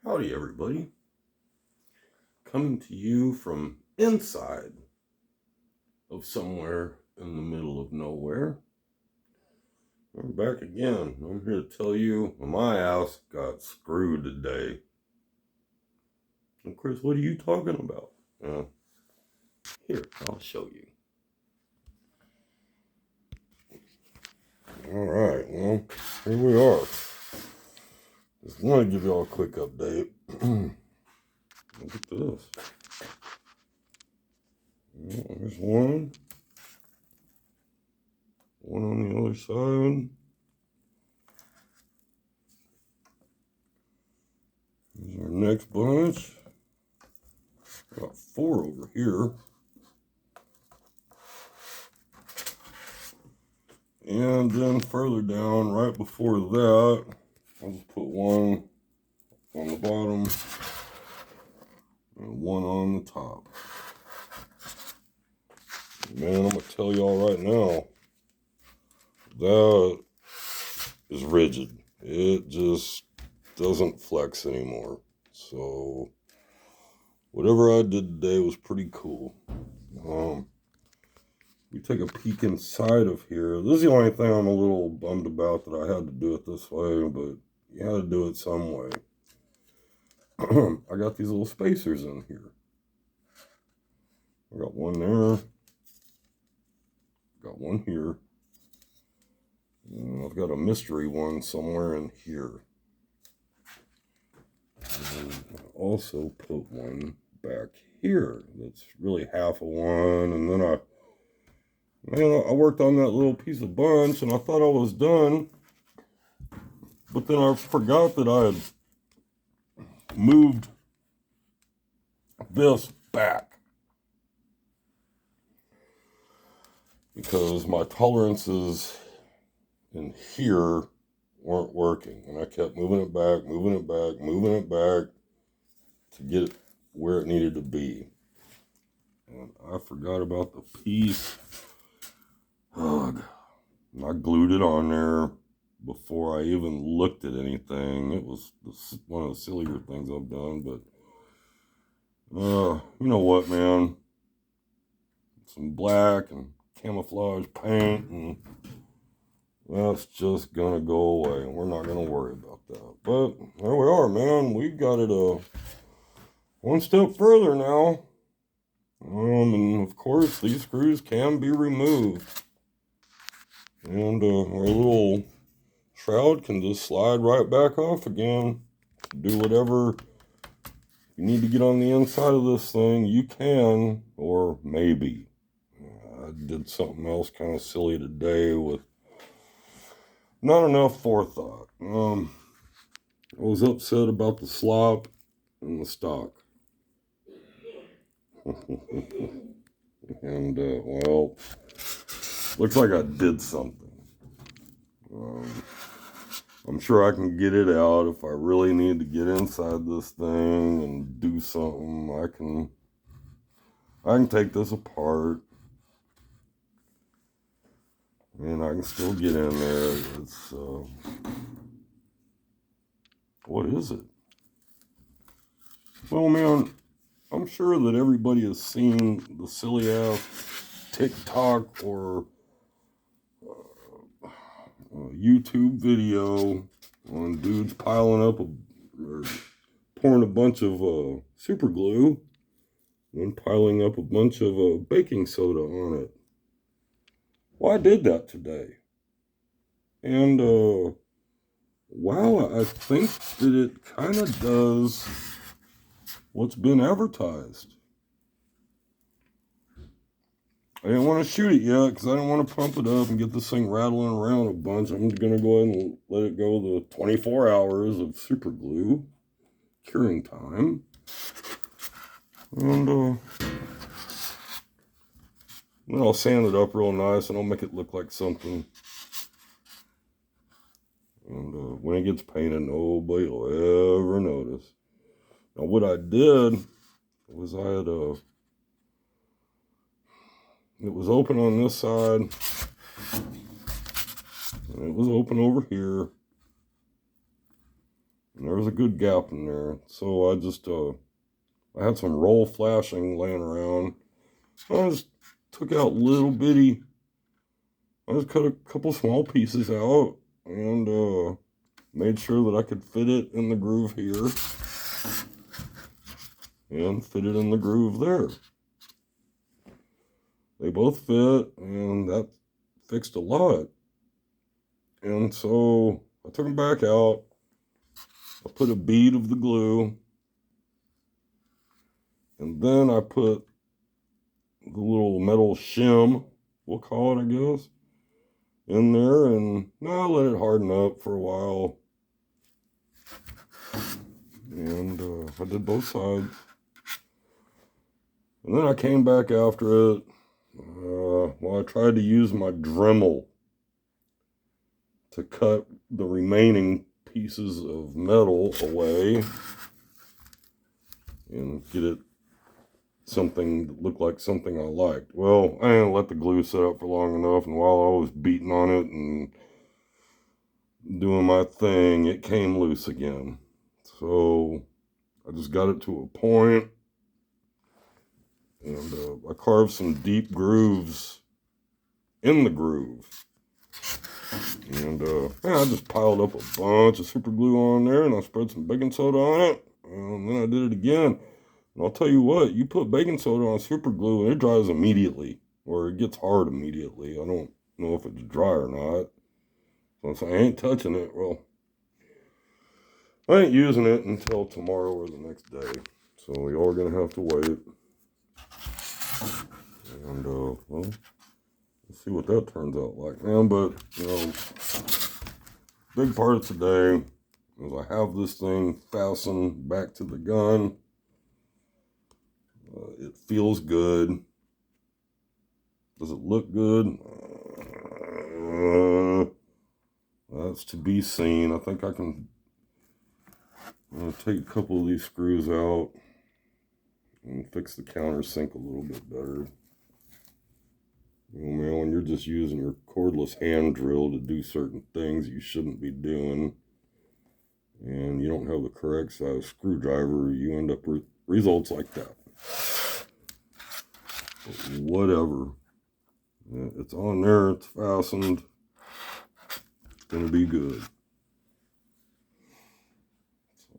Howdy, everybody. Coming to you from inside of somewhere in the middle of nowhere. I'm back again. I'm here to tell you my ass got screwed today. And Chris, what are you talking about? Here, I'll show you. All right, well, here we are. Just want to give you all a quick update. Look at this. There's one. One on the other side. Here's our next bunch. Got 4 over here. And then further down, right before that, I'll just put one on the bottom and one on the top. Man, I'm going to tell y'all right now, that is rigid. It just doesn't flex anymore. So, whatever I did today was pretty cool. We take a peek inside of here. This is the only thing I'm a little bummed about, that I had to do it this way, but you had to do it some way. I got these little spacers in here. I got one there. Got one here. And I've got a mystery one somewhere in here. And I also put one back here. That's really half of one. And then I worked on that little piece of bunch and I thought I was done. But then I forgot that I had moved this back. Because my tolerances in here weren't working. And I kept moving it back to get it where it needed to be. And I forgot about the piece. Ugh. And I glued it on there before I even looked at anything. It was one of the sillier things I've done, but you know what, man? Some black and camouflage paint, and that's just gonna go away, and we're not gonna worry about that. But there we are, man. We got it one step further now. And of course, these screws can be removed, and our little shroud can just slide right back off again. Do whatever you need to get on the inside of this thing, you can, or maybe. I did something else kind of silly today with not enough forethought. I was upset about the slop and the stock. And, well, looks like I did something. I'm sure I can get it out. If I really need to get inside this thing and do something, I can take this apart. And I can still get in there. It's, what is it? Well, man, I'm sure that everybody has seen the silly ass TikTok or YouTube video on dudes piling up or pouring a bunch of super glue and piling up a bunch of baking soda on it. Well, I did that today. And, wow, I think that it kind of does what's been advertised. I didn't want to shoot it yet because I didn't want to pump it up and get this thing rattling around a bunch. I'm going to go ahead and let it go the 24 hours of super glue curing time. And then I'll sand it up real nice and I'll make it look like something. And when it gets painted, nobody will ever notice. Now, what I did was I had it was open on this side, and it was open over here, And there was a good gap in there. So I just, I had some roll flashing laying around. I just took out little bitty, I just cut a couple small pieces out and made sure that I could fit it in the groove here and fit it in the groove there. They both fit, and that fixed a lot. And so I took them back out. I put a bead of the glue, and then I put the little metal shim, we'll call it, I guess, in there, and now I let it harden up for a while. And I did both sides. And then I came back after it. Well, I tried to use my Dremel to cut the remaining pieces of metal away and get it something that looked like something I liked. Well, I didn't let the glue sit up for long enough, and while I was beating on it and doing my thing, it came loose again. So I just got it to a point, and I carved some deep grooves in the groove. And I just piled up a bunch of super glue on there, and I spread some baking soda on it, and then I did it again. And I'll tell you what, you put baking soda on super glue and it dries immediately, or it gets hard immediately. I don't know if it's dry or not. So I'm saying I ain't touching it. Well, I ain't using it until tomorrow or the next day. So y'all are going to have to wait. And, well, let's see what that turns out like, man. But, you know, big part of today is I have this thing fastened back to the gun. It feels good. Does it look good? That's to be seen. I think I can take a couple of these screws out and fix the countersink a little bit better. You know, man, when you're just using your cordless hand drill to do certain things you shouldn't be doing, and you don't have the correct size screwdriver, you end up with results like that. But whatever. It's on there, it's fastened. It's going to be good. So,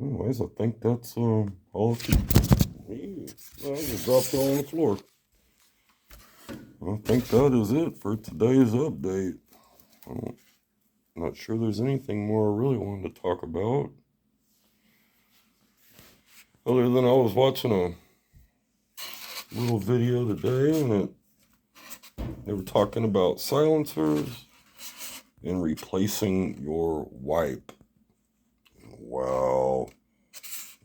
anyways, I think that's all of it. I just dropped it on the floor. I think that is it for today's update. I'm not sure there's anything more I really wanted to talk about. Other than I was watching a little video today, and they were talking about silencers and replacing your wipe. Wow,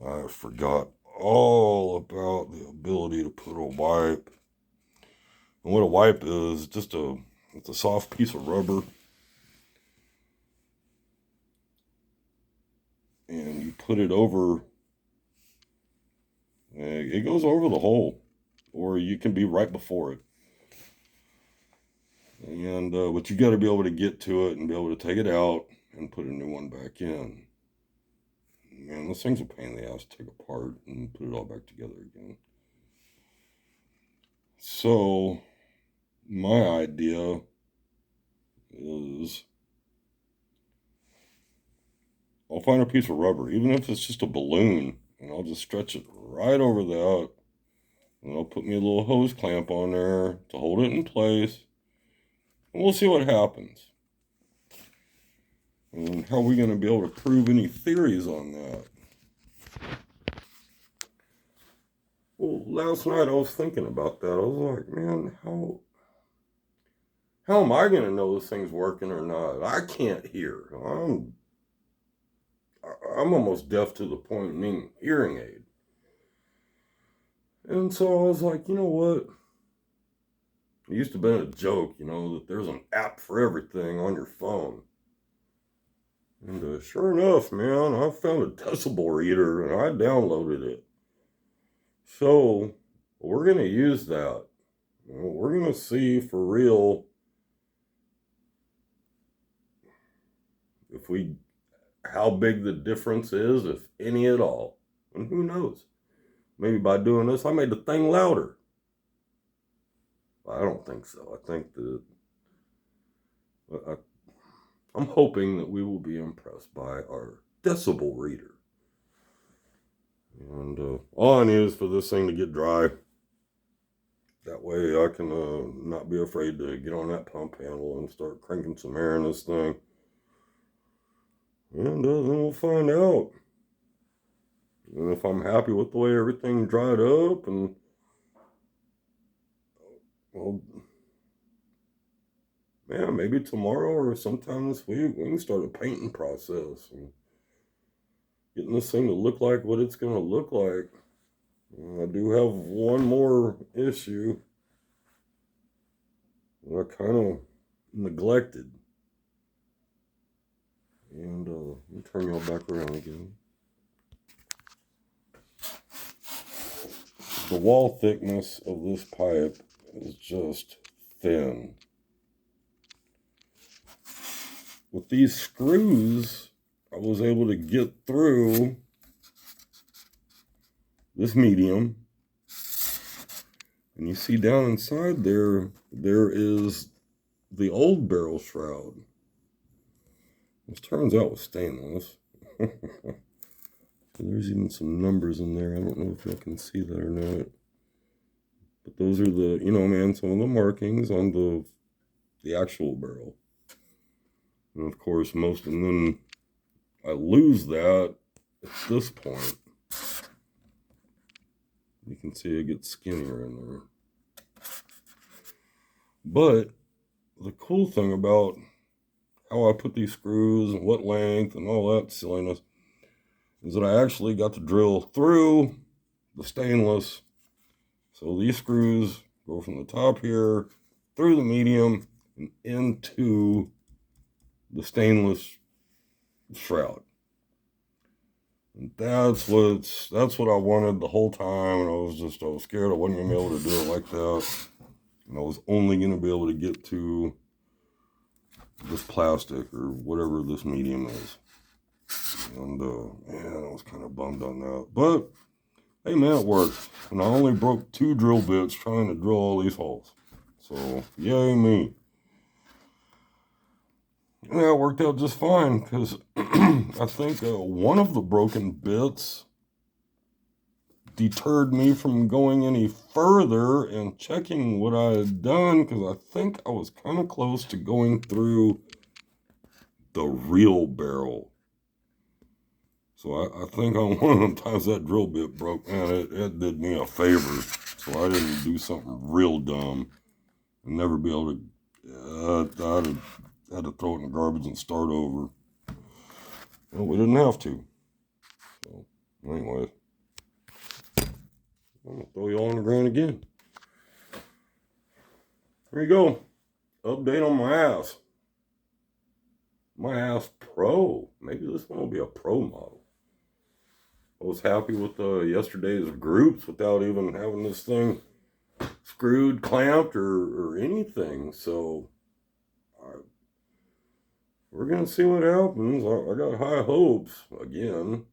I forgot all about the ability to put a wipe. And what a wipe is, it's a soft piece of rubber. And you put it over, it goes over the hole, or you can be right before it. And but you got to be able to get to it and be able to take it out and put a new one back in. Man, this thing's a pain in the ass to take apart and put it all back together again. So my idea is I'll find a piece of rubber, even if it's just a balloon, and I'll just stretch it right over that. And I'll put me a little hose clamp on there to hold it in place. And we'll see what happens. And how are we going to be able to prove any theories on that? Well, last night I was thinking about that. I was like, man, how am I going to know this thing's working or not? I can't hear. I'm almost deaf to the point of needing a hearing aid. And so I was like, you know what? It used to be a joke, you know, that there's an app for everything on your phone. And sure enough, man, I found a decibel reader and I downloaded it. So we're going to use that. We're going to see for real how big the difference is, if any at all. And who knows? Maybe by doing this, I made the thing louder. I don't think so. I think that I'm hoping that we will be impressed by our decibel reader. And all I need is for this thing to get dry. That way I can not be afraid to get on that pump handle and start cranking some air in this thing. And then we'll find out. And if I'm happy with the way everything dried up, and well, man, maybe tomorrow or sometime this week we can start a painting process and getting this thing to look like what it's going to look like. I do have one more issue that I kind of neglected. And let me turn y'all back around again. The wall thickness of this pipe is just thin. With these screws, I was able to get through this medium. And you see down inside there is the old barrel shroud. This turns out was stainless. There's even some numbers in there. I don't know if y'all can see that or not. But those are the, some of the markings on the actual barrel. And of course, and then I lose that at this point. You can see it gets skinnier in there. But the cool thing about how I put these screws and what length and all that silliness is that I actually got to drill through the stainless. So these screws go from the top here through the medium and into the stainless shroud. And that's what I wanted the whole time, and I was scared I wasn't gonna be able to do it like that. And I was only gonna be able to get to this plastic or whatever this medium is. And I was kind of bummed on that. But hey man, it worked. And I only broke 2 drill bits trying to drill all these holes. So yay me. Yeah, it worked out just fine, because I think one of the broken bits deterred me from going any further and checking what I had done, because I think I was kind of close to going through the real barrel. So I think on one of the times that drill bit broke, man, it did me a favor. So I didn't do something real dumb and never be able to, I had to throw it in the garbage and start over. Well, we didn't have to. So, anyway, I'm going to throw you all on the ground again. There you go. Update on my A.S.S. My A.S.S Pro. Maybe this one will be a Pro model. I was happy with yesterday's groups without even having this thing screwed, clamped, or anything. So, we're going to see what happens. I got high hopes again.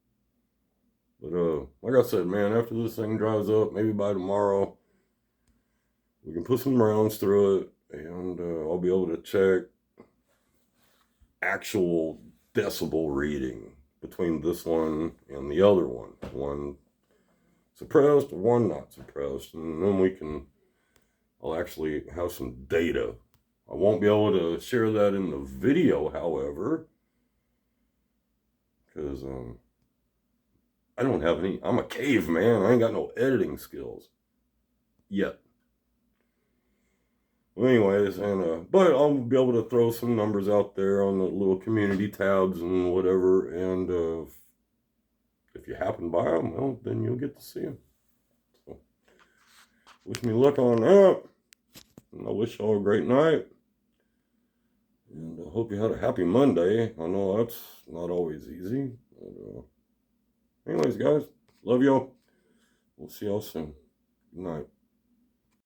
But like I said, man, after this thing dries up, maybe by tomorrow, we can put some rounds through it, and I'll be able to check actual decibel reading between this one and the other one. One suppressed, one not suppressed. And then I'll actually have some data. I won't be able to share that in the video, however, because I don't have any. I'm a caveman. I ain't got no editing skills yet. Well, anyways, but I'll be able to throw some numbers out there on the little community tabs and whatever. And if you happen by them, well, then you'll get to see them. So, wish me luck on that. And I wish y'all a great night. And I hope you had a happy Monday. I know that's not always easy. But, anyways, guys, love y'all. We'll see y'all soon. Good night.